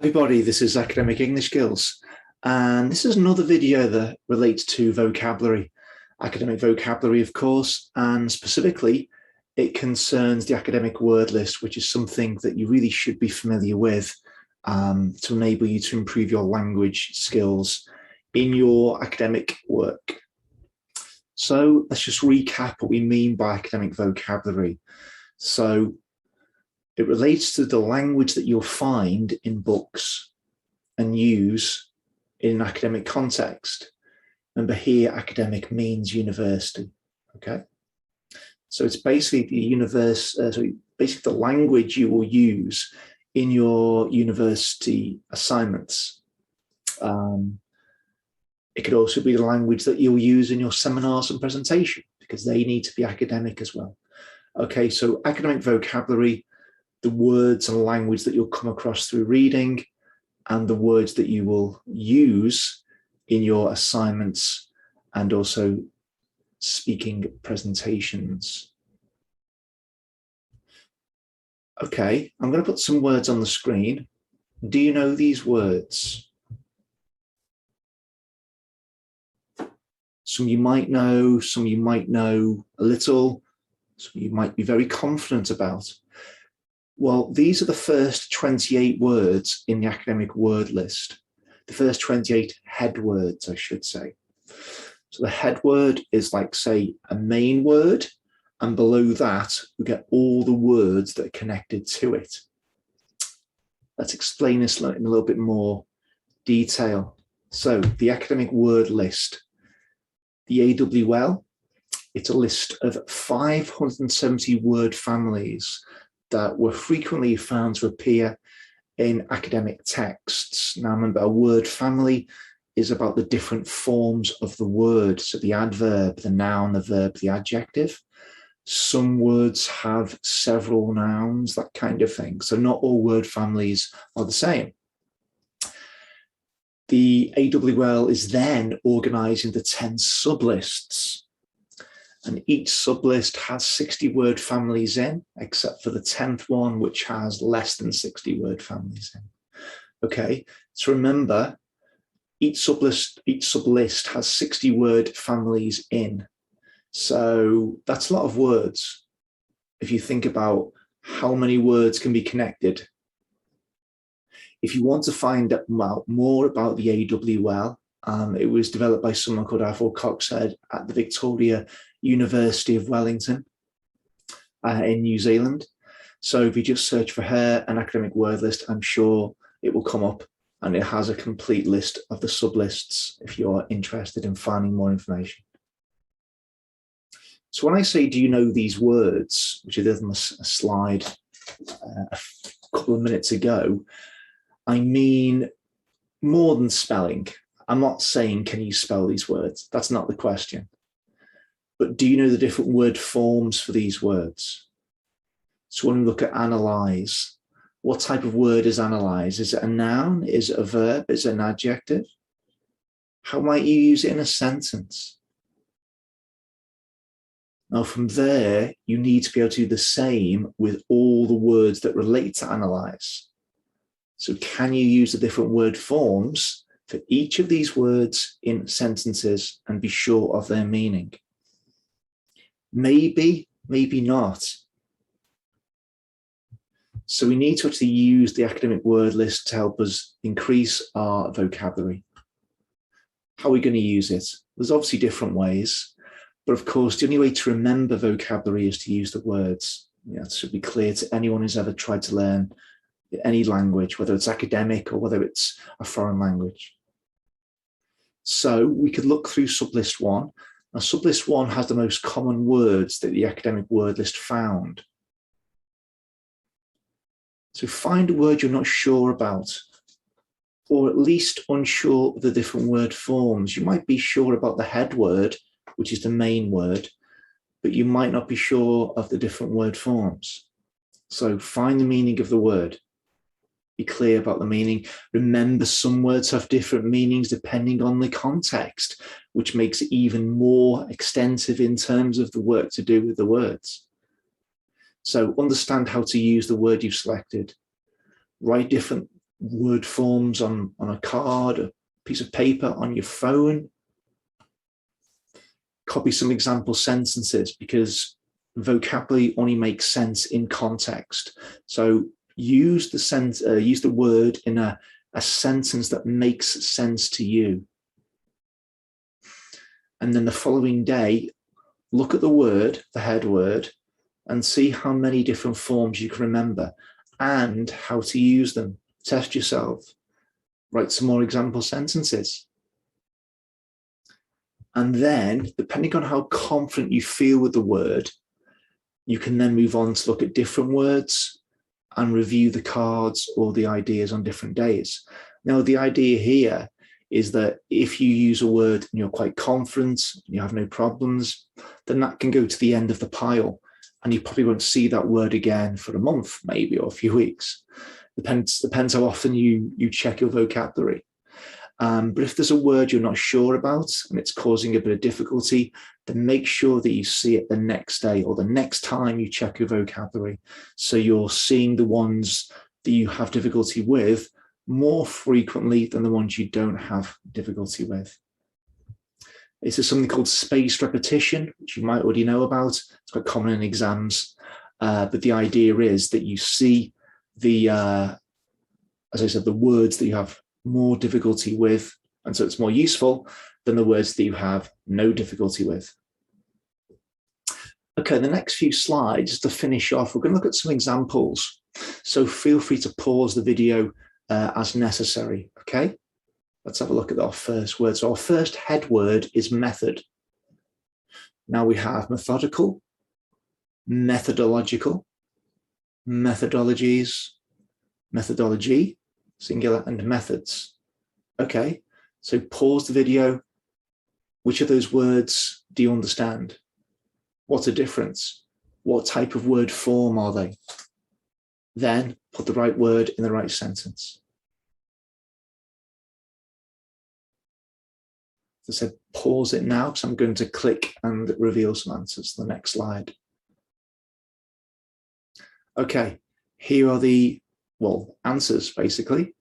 Everybody, this is Academic English Skills, and this is another video that relates to vocabulary, academic vocabulary, of course, and specifically, it concerns the academic word list, which is something that you really should be familiar with to enable you to improve your language skills in your academic work. So let's just recap what we mean by academic vocabulary. So it relates to the language that you'll find in books and use in an academic context. Remember here, academic means university, okay? So it's basically basically the language you will use in your university assignments. It could also be the language that you'll use in your seminars and presentation, because they need to be academic as well. Okay, so academic vocabulary, the words and language that you'll come across through reading, and the words that you will use in your assignments and also speaking presentations. Okay, I'm going to put some words on the screen. Do you know these words? Some you might know, some you might know a little, some you might be very confident about. Well, these are the first 28 words in the academic word list. The first 28 head words, I should say. So the head word is like, say, a main word, and below that, we get all the words that are connected to it. Let's explain this in a little bit more detail. So the academic word list, the AWL, it's a list of 570 word families that were frequently found to appear in academic texts. Now remember, a word family is about the different forms of the word. So the adverb, the noun, the verb, the adjective. Some words have several nouns, that kind of thing. So not all word families are the same. The AWL is then organized into 10 sublists. And each sublist has 60 word families in, except for the 10th one, which has less than 60 word families in. Okay, so remember, each sublist has 60 word families in. So that's a lot of words. If you think about how many words can be connected. If you want to find out more about the AWL, it was developed by someone called Athol Coxhead at the Victoria University of Wellington in New Zealand. So if you just search for her an academic word list, I'm sure it will come up, and it has a complete list of the sublists if you're interested in finding more information. So when I say, do you know these words, which I did on a slide a couple of minutes ago, I mean more than spelling. I'm not saying, can you spell these words? That's not the question. But do you know the different word forms for these words? So when we look at analyze, what type of word is analyze? Is it a noun? Is it a verb? Is it an adjective? How might you use it in a sentence? Now from there, you need to be able to do the same with all the words that relate to analyze. So can you use the different word forms for each of these words in sentences and be sure of their meaning? Maybe, maybe not. So we need to actually use the academic word list to help us increase our vocabulary. How are we going to use it? There's obviously different ways, but of course, the only way to remember vocabulary is to use the words. It should be clear to anyone who's ever tried to learn any language, whether it's academic or whether it's a foreign language. So we could look through sublist 1. Now, sublist 1 has the most common words that the academic word list found. So find a word you're not sure about, or at least unsure of the different word forms. You might be sure about the head word, which is the main word, but you might not be sure of the different word forms. So find the meaning of the word. Be clear about the meaning. Remember, some words have different meanings depending on the context, which makes it even more extensive in terms of the work to do with the words. So understand how to use the word you've selected. Write different word forms on a card, a piece of paper, on your phone. Copy some example sentences, because vocabulary only makes sense in context. So use the word in a sentence that makes sense to you. And then the following day, look at the word, the head word, and see how many different forms you can remember and how to use them. Test yourself. Write some more example sentences. And then, depending on how confident you feel with the word, you can then move on to look at different words and review the cards or the ideas on different days. Now, the idea here is that if you use a word and you're quite confident, you have no problems, then that can go to the end of the pile, and you probably won't see that word again for a month, maybe, or a few weeks. Depends how often you check your vocabulary. But if there's a word you're not sure about and it's causing a bit of difficulty, then make sure that you see it the next day or the next time you check your vocabulary. So you're seeing the ones that you have difficulty with more frequently than the ones you don't have difficulty with. This is something called spaced repetition, which you might already know about. It's quite common in exams. But the idea is that you see as I said, the words that you have more difficulty with, and so it's more useful than the words that you have no difficulty with. Okay, the next few slides to finish off, we're going to look at some examples. So feel free to pause the video as necessary, okay? Let's have a look at our first word. So our first head word is method. Now we have methodical, methodological, methodologies, methodology, singular, and methods. Okay, so pause the video. Which of those words do you understand? What's the difference? What type of word form are they? Then put the right word in the right sentence. As I said, pause it now, because I'm going to click and reveal some answers to the next slide. Okay, here are the answers, basically.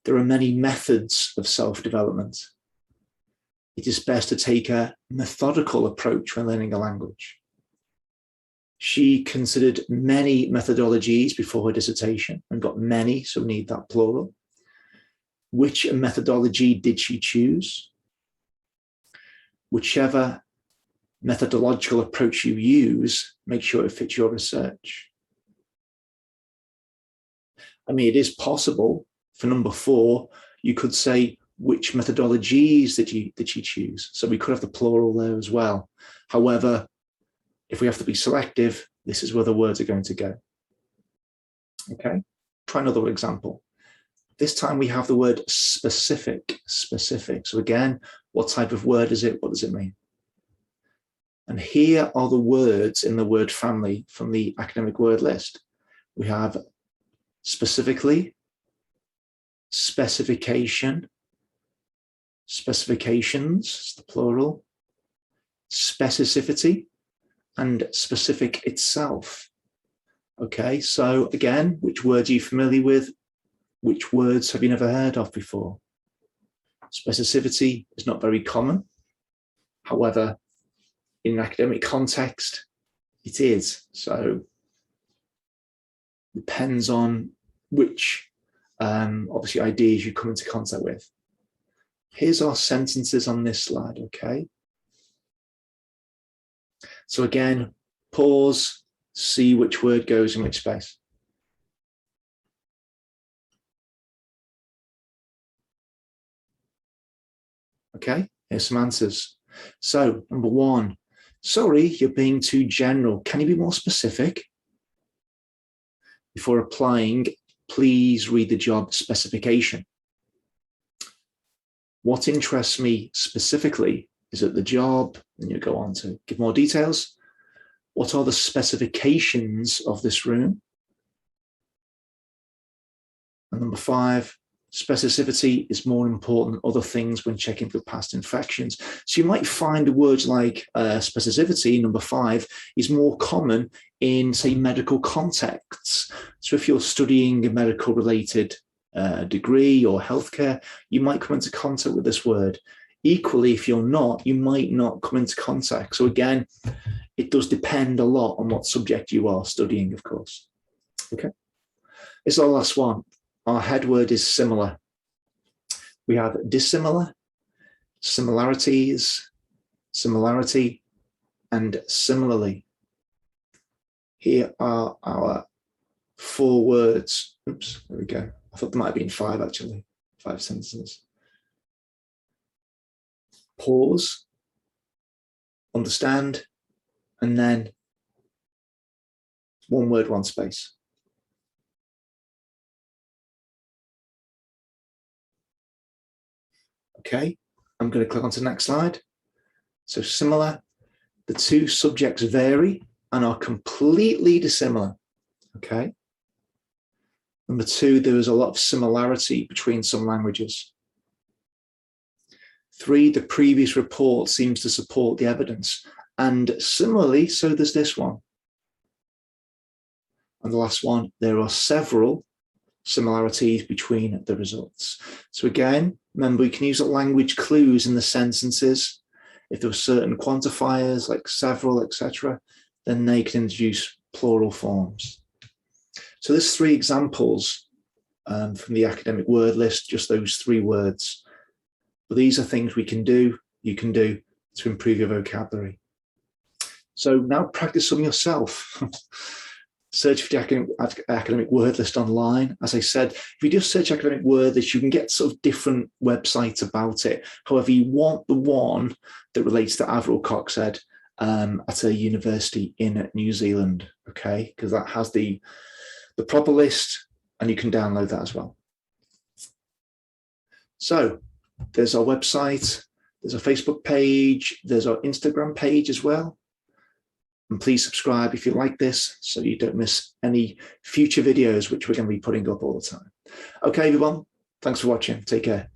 There are many methods of self-development. It is best to take a methodical approach when learning a language. She considered many methodologies before her dissertation and got many, so we need that plural. Which methodology did she choose? Whichever methodological approach you use, make sure it fits your research. I mean, it is possible for number 4, you could say, which methodologies did you choose? So we could have the plural there as well. However, if we have to be selective, this is where the words are going to go. Okay, try another example. This time we have the word specific, specific. So again, what type of word is it? What does it mean? And here are the words in the word family from the academic word list. We have specifically, specification, specifications, the plural, specificity, and specific itself. Okay, so again, which words are you familiar with? Which words have you never heard of before? Specificity is not very common. However, in an academic context, it is. So depends on which obviously ideas you come into contact with. Here's our sentences on this slide, okay? So again, pause, see which word goes in which space. Okay, here's some answers. So number 1, sorry, you're being too general. Can you be more specific? Before applying, please read the job specification. What interests me specifically is that the job, and you go on to give more details. What are the specifications of this room? And number 5, specificity is more important than other things when checking for past infections. So you might find words like specificity, number 5, is more common in, say, medical contexts. So if you're studying a medical related degree or healthcare, you might come into contact with this word. Equally, if you're not, you might not come into contact. So again, it does depend a lot on what subject you are studying, of course. Okay, it's our last one. Our head word is similar. We have dissimilar, similarities, similarity, and similarly. Here are our 4 words. Oops, there we go. I thought there might have been 5 actually, 5 sentences. Pause, understand, and then 1 word, 1 space. Okay, I'm going to click on to the next slide. So similar, the 2 subjects vary and are completely dissimilar. Okay. Number 2, there is a lot of similarity between some languages. 3, the previous report seems to support the evidence. And similarly, so there's this one. And the last one, there are several similarities between the results. So again, remember, we can use language clues in the sentences. If there were certain quantifiers like several, etc., then they can introduce plural forms. So there's 3 examples from the academic word list, just those 3 words. But these are things we can do, you can do to improve your vocabulary. So now practice some yourself. Search for the academic word list online. As I said, if you just search academic word list, you can get sort of different websites about it. However, you want the one that relates to Avril Cox Ed at a university in New Zealand, okay? Because that has the proper list and you can download that as well. So there's our website, there's a Facebook page, there's our Instagram page as well. And please subscribe if you like this so you don't miss any future videos which we're going to be putting up all the time. Okay, everyone, thanks for watching. Take care.